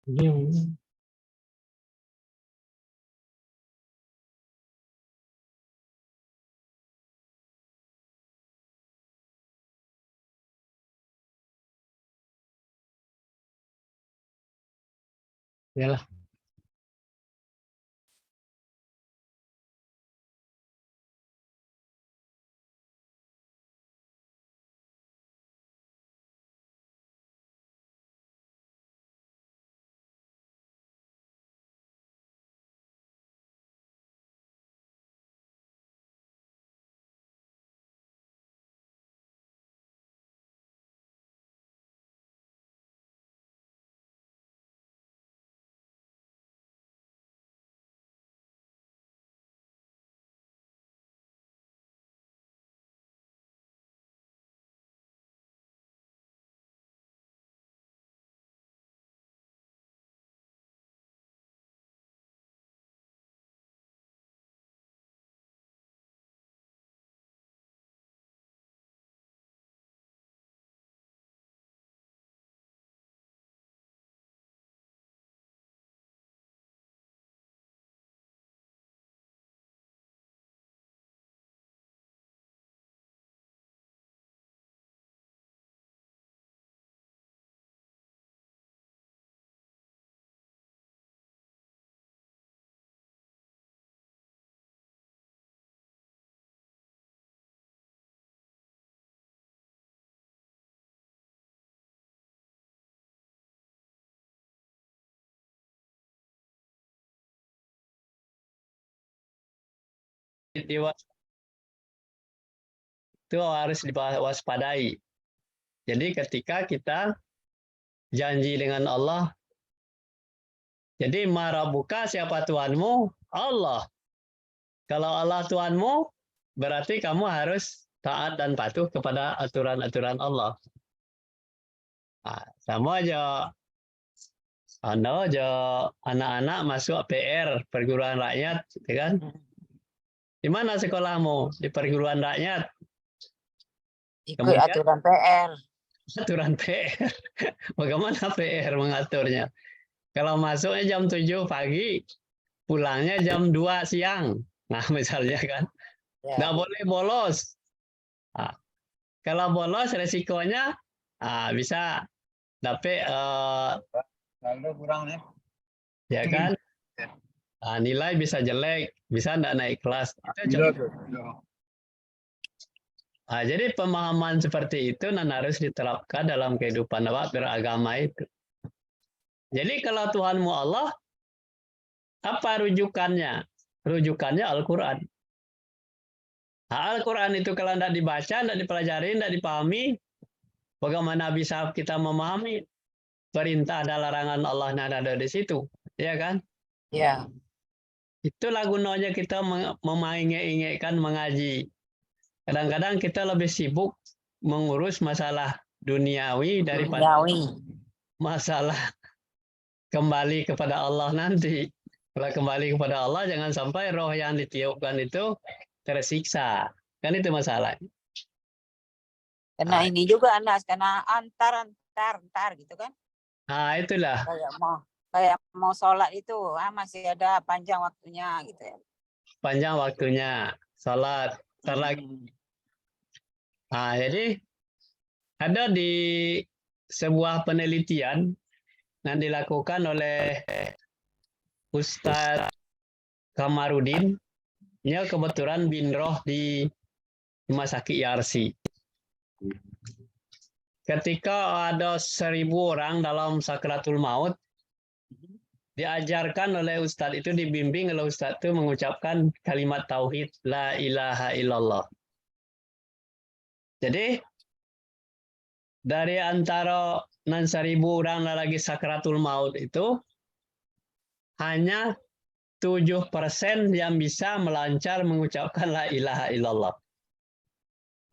Ini yalah. Itu harus diwaspadai. Jadi ketika kita janji dengan Allah, jadi marabuka siapa Tuhanmu? Allah. Kalau Allah Tuhanmu, berarti kamu harus taat dan patuh kepada aturan-aturan Allah. Nah, sama aja, anak-anak masuk PR, perguruan rakyat, gitu kan? Di mana sekolahmu? Di perguruan rakyat. Ikut Kemudian aturan PR. aturan PR. Bagaimana PR mengaturnya? Kalau masuknya jam 7 pagi, pulangnya jam 2 siang. Nah, misalnya kan. Nggak boleh bolos. Nah, kalau bolos resikonya bisa tapi Lalu kurang nih. ya kan nilai bisa jelek, bisa nggak naik kelas. Itu jadi pemahaman seperti itu harus diterapkan dalam kehidupan beragama itu. Jadi kalau Tuhanmu Allah, apa rujukannya? Rujukannya Al-Quran. Nah, Al-Quran itu kalau tidak dibaca, tidak dipelajari, tidak dipahami, bagaimana bisa kita memahami perintah dan larangan Allah yang ada di situ, ya kan? Ya. Itulah gunanya kita mengingat-ingatkan mengaji. Kadang-kadang kita lebih sibuk mengurus masalah duniawi daripada masalah kembali kepada Allah nanti. Kalau kembali kepada Allah, jangan sampai roh yang ditiupkan itu tersiksa. Kan itu masalah. Karena ini juga Anas, karena antar gitu kan. Nah, itulah. Kayak mau sholat itu masih ada panjang waktunya gitu ya. Panjang waktunya sholat lagi. Nah, jadi ada di sebuah penelitian yang dilakukan oleh Ustadz Kamarudin, dia kebetulan binroh di Rumah Sakit Yarsi. Ketika ada 1.000 orang dalam sakratul maut, diajarkan oleh Ustadz itu, dibimbing oleh Ustadz itu mengucapkan kalimat tauhid la ilaha illallah. Jadi dari antara 1.000 orang lagi sakratul maut itu hanya 7% yang bisa melancar mengucapkan la ilaha illallah.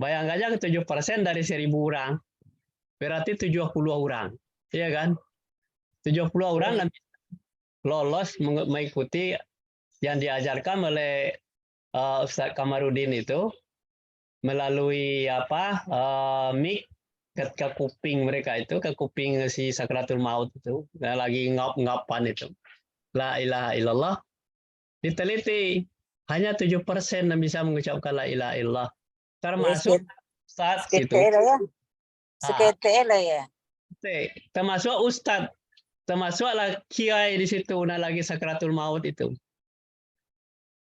Bayangkan aja 7% dari 1.000 orang. Berarti 70 orang. Iya kan? 70 orang lolos mengikuti yang diajarkan oleh Ustadz Kamarudin itu melalui mic ke kuping mereka itu, ke kuping si sakratul maut itu, lagi ngap-ngapan itu. La ilaha illallah, diteliti hanya 7% yang bisa mengucapkan la ilaha illallah. Termasuk Ustadz itu. Sekete lah ya. Ah, Sekete lah ya. termasuk Ustadz, termasuklah kiai di situ, nah lagi sakratul maut itu.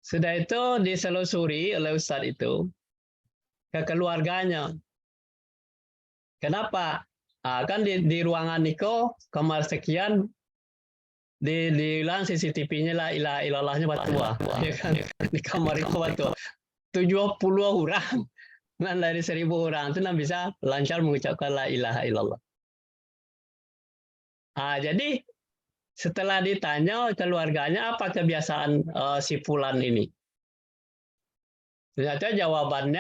Sudah itu diselusuri oleh Ustadz itu ke keluarganya. Kenapa? Kan di ruangan Niko kamar sekian dibilang CCTV-nya lah ilaha illallahnya batua, ya kan? Di kamar itu batua. 70 orang, nah dari 1000 orang itu bisa lancar mengucapkan la ilaha illallah. Jadi setelah ditanya keluarganya apa kebiasaan si Fulan ini, ternyata jawaban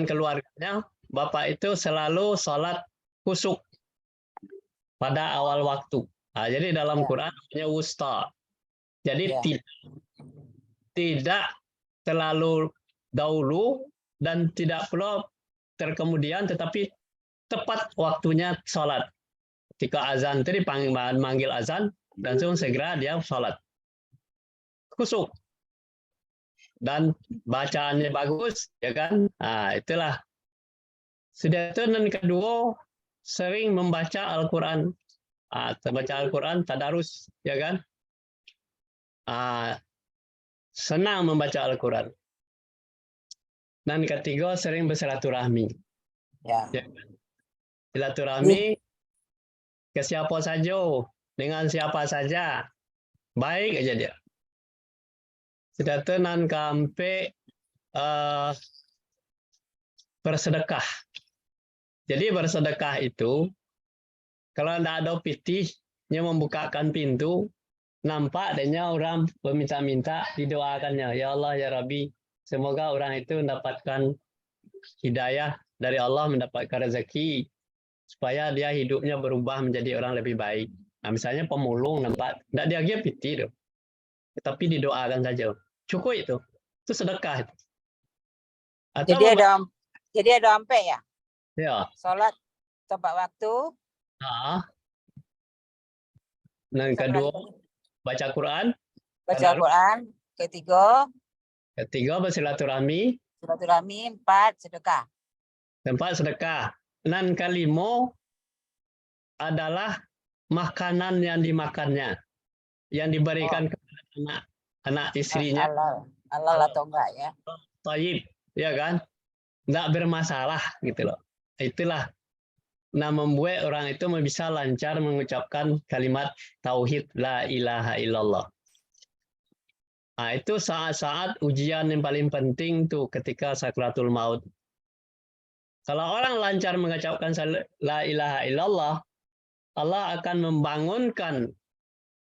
keluarganya, bapak itu selalu sholat kusuk pada awal waktu. Jadi dalam Quran namanya wusta. Jadi tidak terlalu dahulu dan tidak pula terkemudian, tetapi tepat waktunya sholat. Ketika azan itu dipanggil azan, langsung segera dia sholat. Kusuk. Dan bacaannya bagus, ya kan? Itulah. Sudah itu, dan kedua, sering membaca Al-Quran. Baca Al-Quran, tadarus, ya kan? Senang membaca Al-Quran. Dan ketiga, sering bersilaturahmi. Ya. Silaturahmi ke siapa saja, dengan siapa saja, baik aja dia. Sudah itu nan sampai bersedekah. Jadi bersedekah itu, kalau tidak ada pitihnya membukakan pintu, nampak adanya orang meminta-minta, didoakannya. Ya Allah, ya Rabbi, semoga orang itu mendapatkan hidayah dari Allah, mendapatkan rezeki, supaya dia hidupnya berubah menjadi orang lebih baik. Misalnya pemulung, nampak, tidak diagih pitih, tapi didoakan saja. Cukup itu sedekah. Atau Jadi ada ampe ya? Ya. Sholat tepat waktu. Dan kedua, baca Quran. Baca Quran. Ketiga bersilaturahmi. 4 sedekah. Tempat sedekah. Dan kelima adalah makanan yang dimakannya, yang diberikan kepada anak istrinya. Halal atau enggak ya? Thayyib, ya kan? Enggak bermasalah gitu loh. Itulah membuat orang itu bisa lancar mengucapkan kalimat tauhid la ilaha illallah. Itu saat-saat ujian yang paling penting tuh ketika sakratul maut. Kalau orang lancar mengucapkan la ilaha illallah, Allah akan membangunkan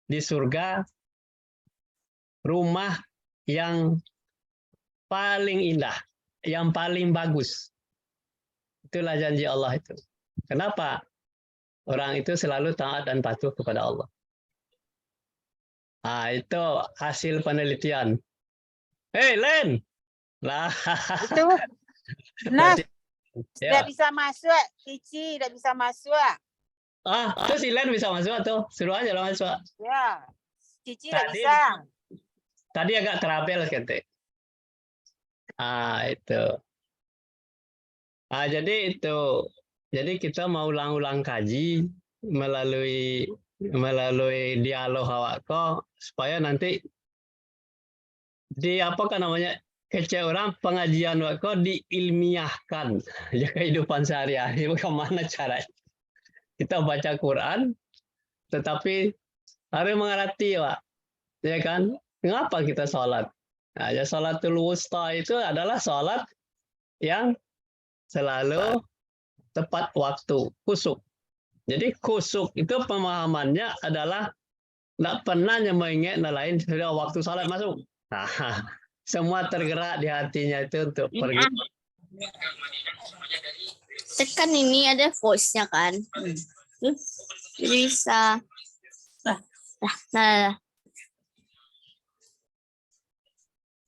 di surga rumah yang paling indah, yang paling bagus. Itulah janji Allah itu. Kenapa? Orang itu selalu taat dan patuh kepada Allah. Itu hasil penelitian. Len! Lah. Itu. Nah, tidak bisa masuk. Cici tidak bisa masuk. Itu si Len bisa masuk tuh. Suruh aja lo masuk. Ya. Cici tidak bisa. Tadi agak terapel kete. Itu. Jadi itu. Jadi kita mau ulang-ulang kaji melalui dialog awakko supaya nanti di kece orang pengajian awakko diilmiahkan ya kehidupan sehari-hari. Bagaimana caranya kita baca Quran tetapi harus mengerti, Pak, ya kan? Mengapa kita sholat? Ya sholatul wusta itu adalah sholat yang selalu tepat waktu, kusuk. Jadi kusuk itu pemahamannya adalah tidak pernah mengingat lain sudah waktu sholat masuk. Semua tergerak di hatinya itu untuk pergi. Tekan ini ada voice-nya kan. Jadi bisa. Nah.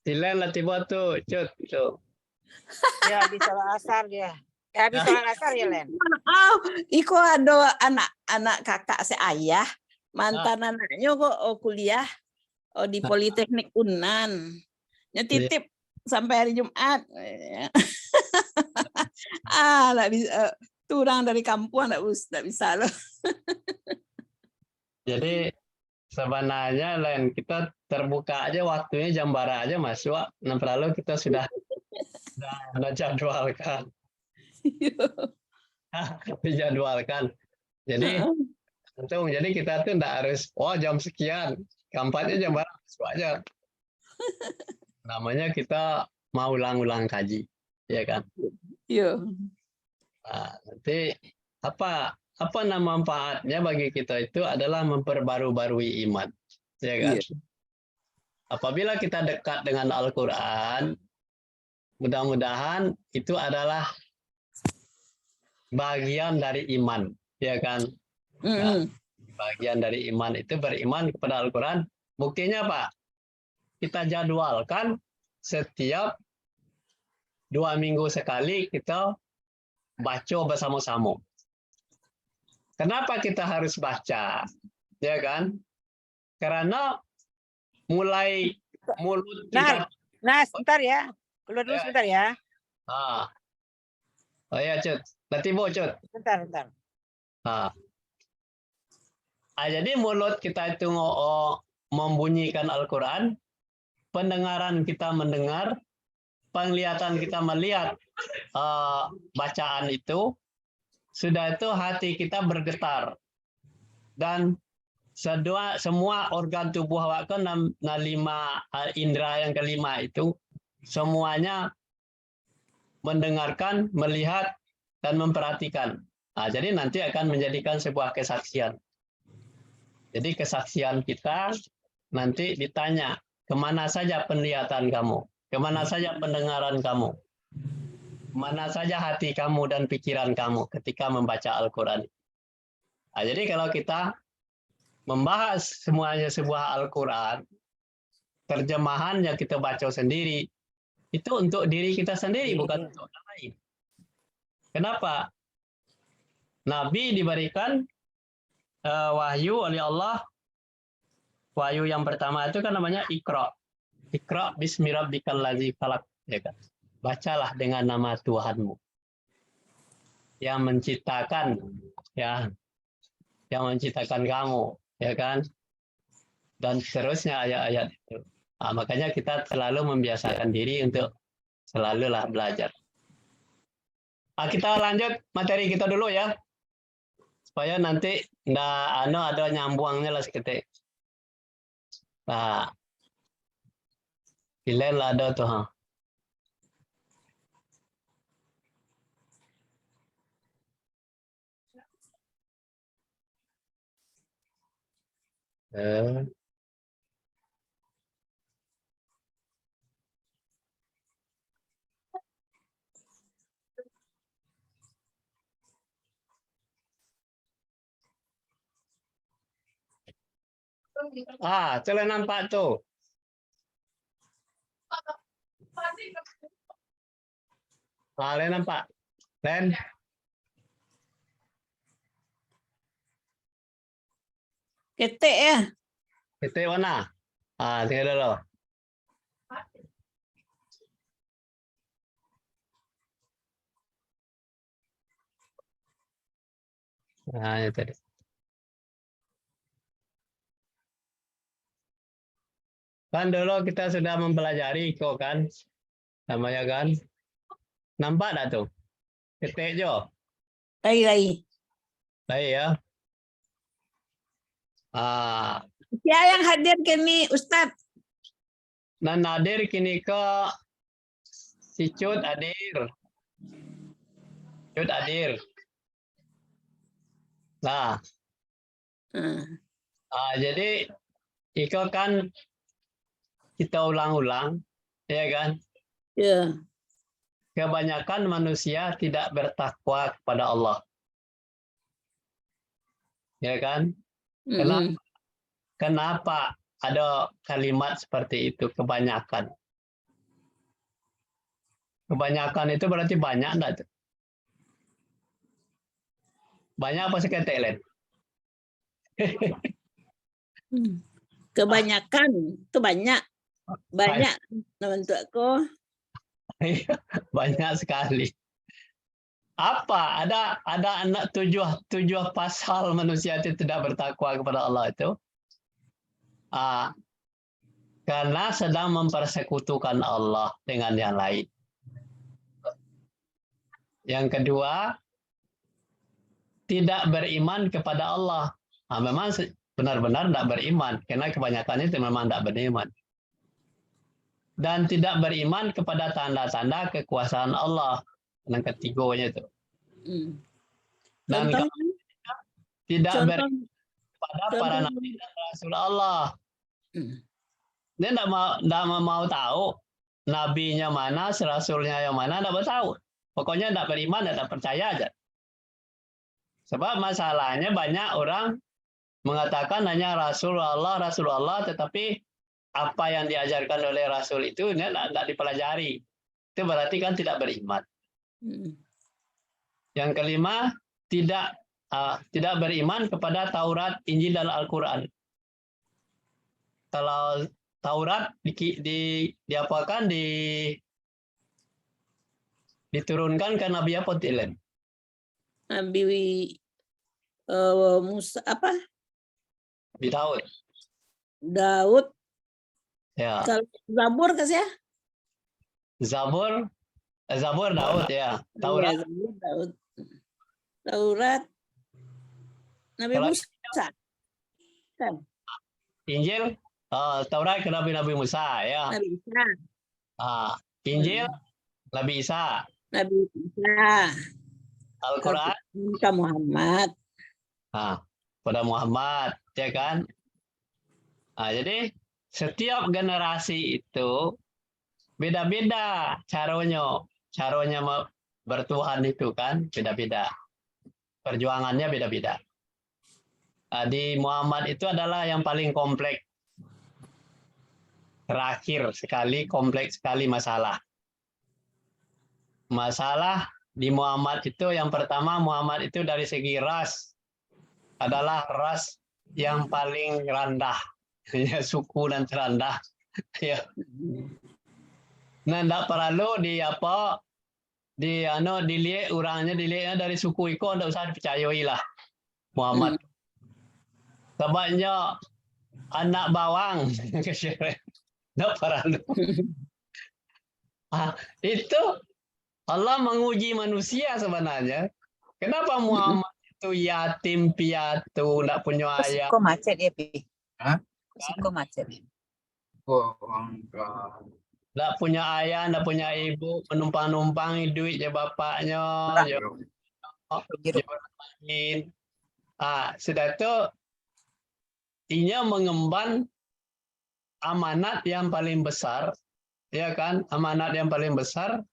Silen lah tiba tuh, cut. Ya, bisa asar dia. Habis sholat asar ya, Len. Iko ada anak-anak kakak seayah, mantan anaknya kok kuliah di Politeknik Unan. Nya titip sampai hari Jumat. Nggak bisa. Turang dari kampung nggak bisa loh. Jadi sebenarnya lain kita terbuka aja waktunya jam bara aja masuk. Lalu kita sudah jadwalkan. Dijadwalkan. Jadi untung jadi kita tuh enggak harus jam sekian. Kampanye jam berapa masuk aja. Namanya kita mau ulang-ulang kaji, ya kan? Iya. Nah, nanti apa nama manfaatnya bagi kita itu adalah memperbaru-barui iman, ya kan? Iya. Apabila kita dekat dengan Al-Quran, mudah-mudahan itu adalah bagian dari iman, ya kan? Nah, bagian dari iman itu beriman kepada Al-Quran. Buktinya Pak, kita jadwalkan setiap 2 minggu sekali kita baca bersama-sama. Kenapa kita harus baca? Ya kan? Karena mulai mulut kita. Nah, sebentar ya. Keluar dulu sebentar ya. Oh ya, Cut. Nanti mau, Cut. Bentar. Jadi mulut kita itu membunyikan Al-Quran, pendengaran kita mendengar, penglihatan kita melihat bacaan itu, sudah itu hati kita bergetar. Dan semua organ tubuh awak kan 5 indera yang kelima itu, semuanya mendengarkan, melihat, dan memperhatikan. Jadi nanti akan menjadikan sebuah kesaksian. Jadi kesaksian kita nanti ditanya, kemana saja penglihatan kamu, kemana saja pendengaran kamu, mana saja hati kamu dan pikiran kamu ketika membaca Al-Quran. Jadi kalau kita membahas semuanya sebuah Al-Quran, terjemahan yang kita baca sendiri, itu untuk diri kita sendiri, bukan untuk orang lain. Kenapa? Nabi diberikan wahyu oleh Allah. Wahyu yang pertama itu kan namanya Iqra. Iqra bismi rabbikal ladzi khalaq, ya kan? Bacalah dengan nama Tuhanmu yang menciptakan, ya, yang menciptakan kamu, ya kan? Dan seterusnya ayat-ayat itu. Makanya kita selalu membiasakan diri untuk selalulah belajar. Kita lanjut materi kita dulu ya, supaya nanti ada nyambungnya lah seketik. Nah, pilihan lah ada tuh. Telah nampak tuh. Len nampak. Len. Ketek ya. Ketek mana? Tinggal dulu. Ini tadi. Kan dulu kita sudah mempelajari kok kan, namanya kan, nampak dah tuh, ketik jo. Lai. Ya. Ya yang hadir kini Ustadz. Nan hadir kini ke si Cut hadir. Nah, jadi Iko kan kita ulang-ulang, ya kan? Ya. Kebanyakan manusia tidak bertakwa kepada Allah. Ya kan? Kenapa ada kalimat seperti itu, kebanyakan? Kebanyakan itu berarti banyak enggak? Banyak apa seketek, Len? Kebanyakan itu banyak menurutku. Banyak sekali. Apa? Ada anak tujuh pasal manusia itu tidak bertakwa kepada Allah itu? Karena sedang mempersekutukan Allah dengan yang lain. Yang kedua, tidak beriman kepada Allah. Memang benar-benar tidak beriman, karena kebanyakannya itu memang tidak beriman. Dan tidak beriman kepada tanda-tanda kekuasaan Allah. Yang ketiganya itu. Dan Contohnya, tidak contoh, beriman kepada para nabi dan rasul Allah. Dia tidak mau tahu nabinya mana, rasulnya yang mana, tidak mau tahu. Pokoknya tidak beriman, tidak percaya aja. Sebab masalahnya banyak orang mengatakan hanya Rasulullah, tetapi apa yang diajarkan oleh Rasul itu tidak dipelajari. Itu berarti kan tidak beriman. Yang kelima, tidak beriman kepada Taurat, Injil, dan Al-Quran. Kalau Taurat diturunkan ke Nabi apa, Tilen? Nabi Musa apa? Nabi Daud. Daud. Ya. Kalau Zabur kasih ya? Zabur Daud ya. Taurat. Ya, Zabur, Daud. Taurat Nabi Musa. Kan? Injil Taurat ke Nabi Musa ya. Nabi Isa. Injil Nabi Isa. Nabi Isa. Al-Quran ke Muhammad. Pada Muhammad, ya kan? Jadi setiap generasi itu beda-beda caranya bertuhan itu kan beda-beda. Perjuangannya beda-beda. Di Muhammad itu adalah yang paling kompleks. Terakhir sekali, kompleks sekali masalah. Masalah di Muhammad itu yang pertama, Muhammad itu dari segi ras adalah ras yang paling rendah, ya, suku dan terendah. Ya. Nah, tidak perlu dilihat orangnya, dilihatnya dari suku itu, tidak usah dipercayai lah Muhammad. Sebabnya anak bawang, tidak perlu. Itu Allah menguji manusia sebenarnya. Kenapa Muhammad itu yatim piatu, tidak punya ayah? Kok macet ya, Pi? Hah? Kok macet? Tidak punya ayah, tidak punya ibu, menumpang-numpang duitnya bapaknya. Sudah itu ia mengemban amanat yang paling besar, ya kan? Amanat yang paling besar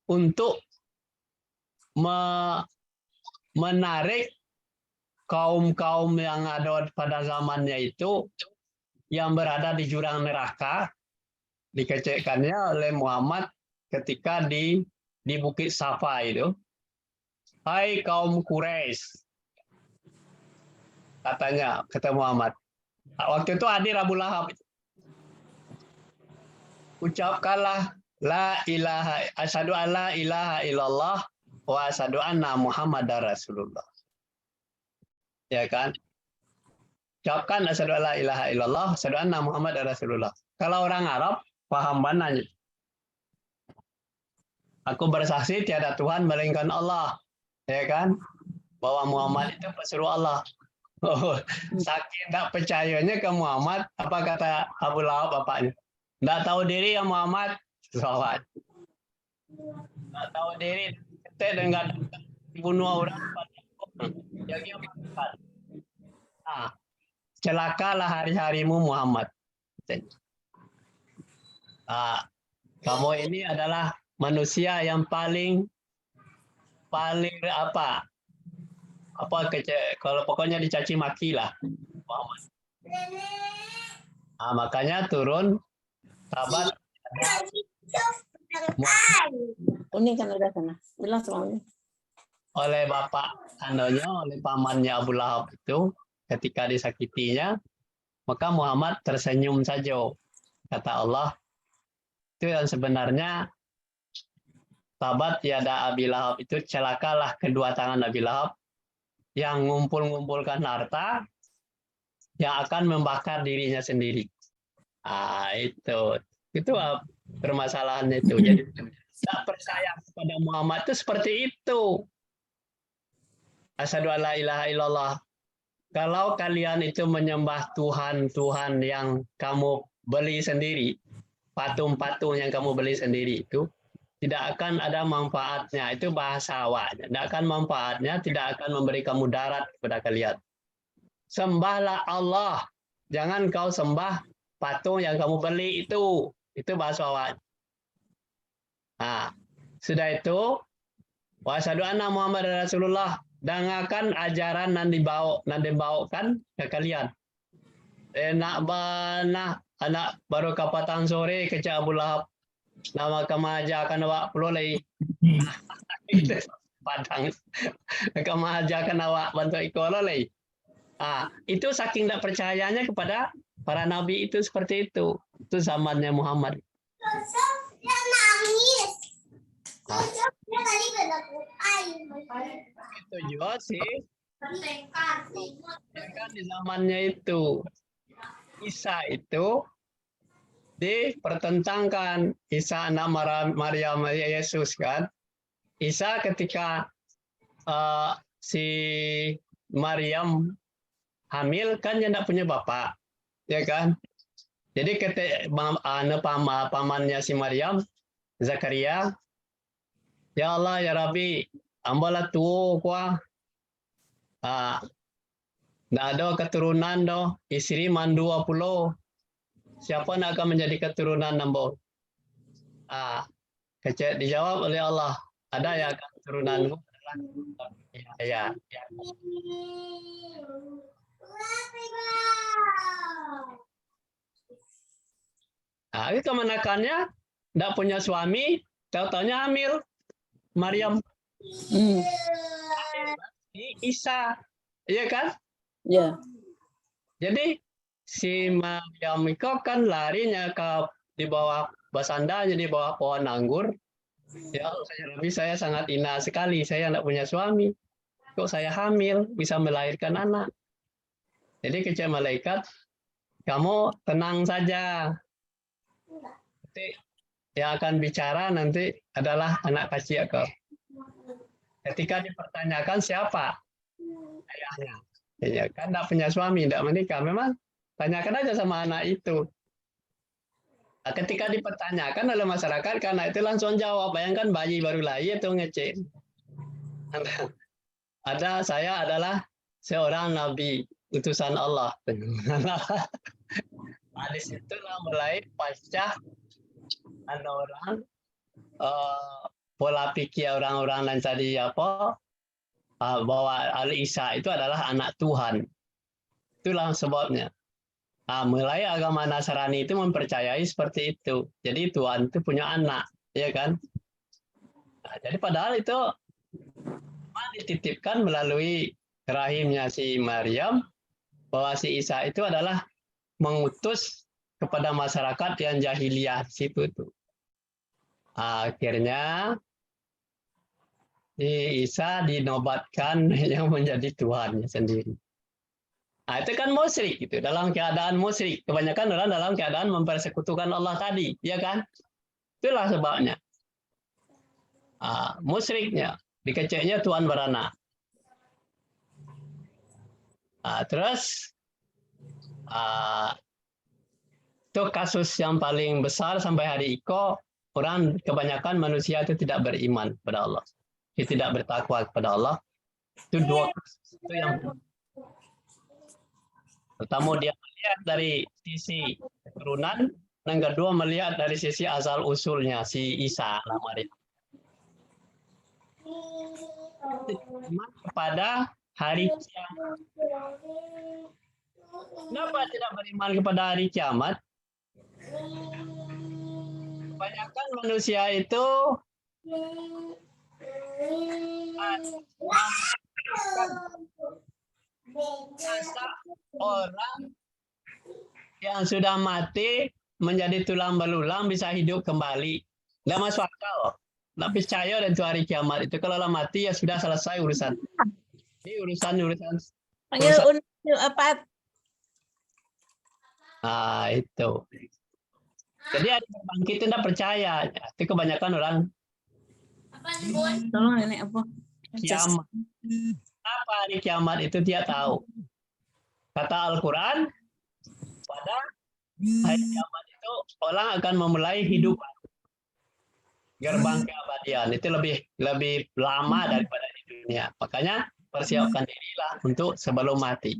untuk menarik kaum-kaum yang ada pada zamannya itu yang berada di jurang neraka, dikecekkannya oleh Muhammad ketika di Bukit Safa itu. Hai kaum Quraisy, katanya, kata Muhammad. Waktu itu hadir Abu Lahab. Ucapkanlah la ilaha asyhadu alla ilaha illallah wa asyhadu anna Muhammadar Rasulullah. Ya kan? Ucapkan asyhadu alla ilaha illallah, asyhadu anna Muhammadar Rasulullah. Kalau orang Arab paham banget. Aku bersaksi tiada Tuhan melainkan Allah. Ya kan? Bahwa Muhammad itu pesuruh Allah. Saking tak percayanya ke Muhammad, apa kata Abu Lahab bapaknya? Tidak tahu diri ya Muhammad, sholat. Tidak tahu diri, kita dengan bunuh orang. Jadi makan. Celakalah hari-harimu Muhammad. Kamu ini adalah manusia yang paling kalau pokoknya dicaci maki lah Muhammad. Makanya turun sahabat. Ini kan udah sana. Bilang semuanya. oleh bapak oleh pamannya Abu Lahab itu ketika disakitinya, maka Muhammad tersenyum saja. Kata Allah, itu yang sebenarnya tabat yada Abi Lahab itu celakalah kedua tangan Abi Lahab yang ngumpul-ngumpulkan harta yang akan membakar dirinya sendiri. Itu permasalahannya itu. Jadi tidak percaya kepada Muhammad itu seperti itu. Asyhadu alla ilaha illallah. Kalau kalian itu menyembah Tuhan yang kamu beli sendiri, patung-patung yang kamu beli sendiri itu tidak akan ada manfaatnya. Itu bahasa awaknya. Tidak akan manfaatnya, tidak akan memberi kamu darat kepada kalian. Sembahlah Allah. Jangan kau sembah patung yang kamu beli itu. Itu bahasa awaknya. Nah, sudah itu wa asyhadu anna Muhammadar Rasulullah, dengarkan ajaran yang dibawakan ke kalian. Anak baru kapatan sore kecak Abu Lahab. Nama kemaja akan awak peloleh. Padang. Kemaja akan awak bantu ikololeh. Itu saking tidak percayanya kepada para nabi itu seperti itu. Itu zamannya Muhammad. Itu juga sih. Kan di zamannya itu Isa itu dipertentangkan. Isa anak Maryam Yesus kan. Isa ketika si Maryam hamil kan dia tidak punya bapak, ya kan? Jadi pamannya si Maryam, Zakaria, ya Allah ya Rabbi, ambalah tuo kuah. Nggak ada keturunan doh, istri man 20. Siapa nak akan menjadi keturunan nambo? Dijawab oleh Allah, ada ya keturunanmu adalah ya. Itu kemenakannya tidak punya suami, tahu-taunya hamil. Maryam. Isa, iya kan? Ya. Jadi si Maryam itu kan larinya di bawah basandanya di bawah pohon anggur. Ya Rabbi, saya sangat hina sekali, saya tidak punya suami. Kok saya hamil, bisa melahirkan anak. Jadi kecil malaikat, kamu tenang saja. Nanti yang akan bicara nanti adalah anak kecil kau. Ketika dipertanyakan siapa? Ayahnya. Ya kan tidak punya suami, tidak menikah. Memang tanyakan aja sama anak itu. Ketika dipertanyakan oleh masyarakat, karena itu langsung jawab. Bayangkan bayi baru lahir itu ngecek. Saya adalah seorang nabi utusan Allah. Di situlah mulai pasca ada orang pola pikir orang-orang lain tadi bahwa Al-Isa itu adalah anak Tuhan. Itulah sebabnya. Mulai agama Nasrani itu mempercayai seperti itu. Jadi Tuhan itu punya anak, ya kan? Jadi padahal itu dititipkan melalui rahimnya si Maryam bahwa si Isa itu adalah mengutus kepada masyarakat yang jahiliyah di situ itu. Akhirnya Isa dinobatkan yang menjadi Tuhannya sendiri. Itu kan musyrik gitu, dalam keadaan musyrik. Kebanyakan orang dalam keadaan mempersekutukan Allah tadi, ya kan? Itulah sebabnya. Musyriknya, dikeceknya Tuhan beranak. Terus itu kasus yang paling besar sampai hari ini, orang kebanyakan manusia itu tidak beriman kepada Allah. Tidak bertakwa kepada Allah. Itu dua kasus itu yang pertama dia melihat dari sisi keturunan, yang kedua melihat dari sisi asal usulnya si Isa Maryam. Iman kepada hari kiamat. Kenapa tidak beriman kepada hari kiamat? Kebanyakan manusia itu Masa orang yang sudah mati menjadi tulang belulang bisa hidup kembali. Nggak masuk akal. Nggak percaya dan itu hari kiamat itu kalau lah mati ya sudah selesai urusan. Ini urusan Panggil apa? Nah, itu. Jadi hari berbangkit itu tidak percaya. Itu kebanyakan orang Tolong nenek apa? kiamat. Apa hari kiamat itu dia tahu. Kata Al-Quran, pada hari kiamat itu orang akan memulai hidup gerbang keabadian. Itu lebih lama daripada di dunia. Makanya persiapkan dirilah untuk sebelum mati.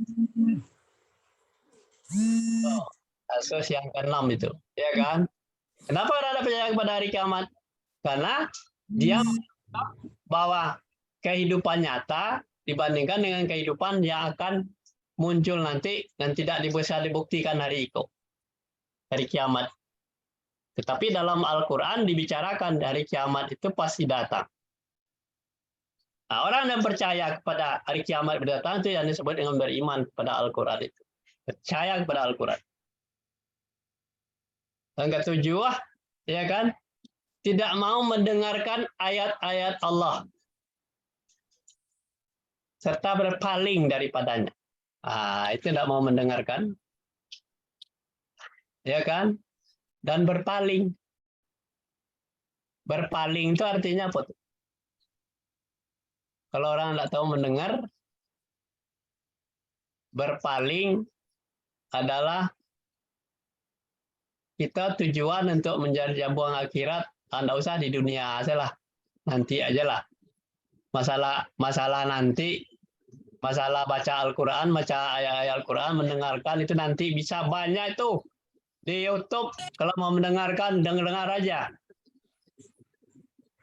Kasus yang ke-6 itu, ya kan? Kenapa orang ada percaya kepada hari kiamat? Karena dia menganggap bahwa kehidupan nyata dibandingkan dengan kehidupan yang akan muncul nanti dan tidak bisa dibuktikan hari itu, hari kiamat. Tetapi dalam Al-Quran dibicarakan hari kiamat itu pasti datang. Nah, orang yang percaya kepada hari kiamat berdatang itu yang disebut dengan beriman kepada Al-Quran itu. Percaya kepada Al-Quran. Yang ketujuh, ya kan, tidak mau mendengarkan ayat-ayat Allah serta berpaling daripadanya. Itu tidak mau mendengarkan, ya kan, dan berpaling. Berpaling itu artinya apa? Kalau orang tidak tahu mendengar, berpaling adalah kita tujuan untuk menjadi jambang akhirat, tidak usah di dunia aja lah, nanti aja lah. Masalah nanti, masalah baca Al-Quran, baca ayat-ayat Al-Quran, mendengarkan itu nanti bisa banyak itu di YouTube. Kalau mau mendengarkan, dengar aja.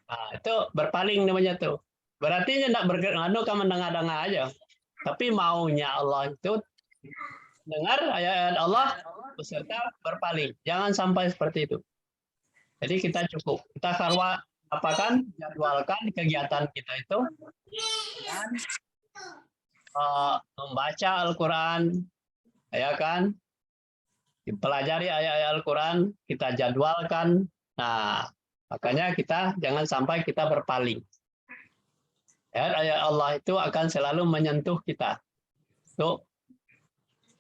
Nah, itu berpaling namanya tuh. Berarti tidak berkenan kan mendengar-dengar aja. Tapi maunya Allah itu dengar ayat-ayat Allah beserta berpaling. Jangan sampai seperti itu. Jadi kita cukup. Kita apakan, jadwalkan kegiatan kita itu dan membaca Al-Quran, ya kan? Dipelajari ayat-ayat Al-Quran, kita jadwalkan. Nah, makanya kita jangan sampai kita berpaling. Ayat Allah itu akan selalu menyentuh kita untuk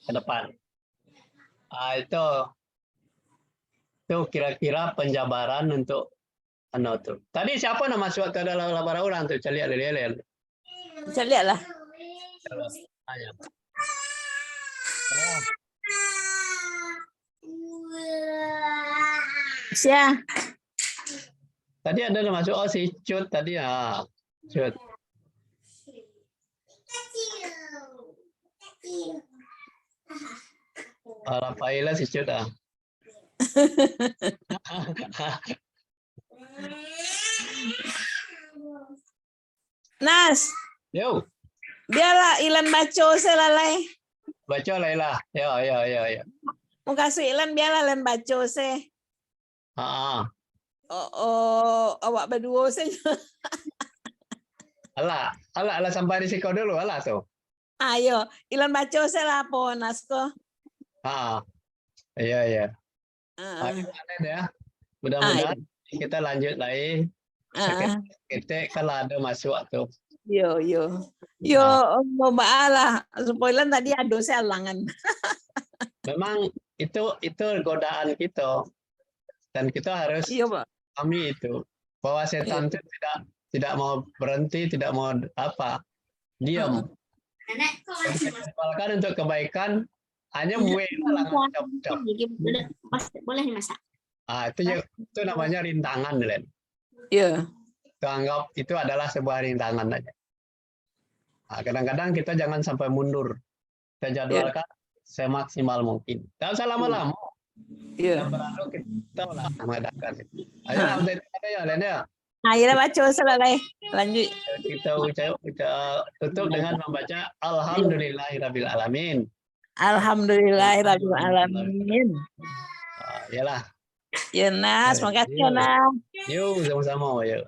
ke depan. Itu kira-kira penjabaran untuk tuh. Tadi siapa nama masuk ke dalam laporan orang tuh? Cari lihat. Bisa lihatlah. Siapa? Tadi ada yang masuk, si Cut tadi ya. Cut. Rafaela si Cut ah. Nas, Yo, biarlah Ilan baca selalai. baca Laila. Ya. Mau kasih Ilan biarlah Ilan baca se. Awak berdua saja. Alah sampai risiko dulu alah tuh. Ayo, Ilan baca se lah po Nas ko. Iya. Ya. Mudah-mudahan kita lanjut lagi. Kita kalau ada masuk tuh. Yo, mau baalah. Supaya Ilan tadi ada saya alangan. Memang itu godaan kita. Dan kita harus pahami itu bahwa setan itu tidak mau berhenti, tidak mau diam. Bahkan untuk kebaikan hanya boleh dimasak. Itu namanya rintangan, Len. Iya. Anggap itu adalah sebuah rintangan aja. Kadang-kadang kita jangan sampai mundur. Kita jadwalkan semaksimal mungkin. Tidak usah lama-lama. Iya. Berlalu kita mengadakan itu. Ayo, ada ya, Len ya. Ayo baca selesai. Lanjut. Kita tutup dengan membaca Alhamdulillahirabbil alamin. Alhamdulillahirabbil alamin. Iyalah. Ya Nas, makasih ya Nas. Yuk, sama-sama, yuk.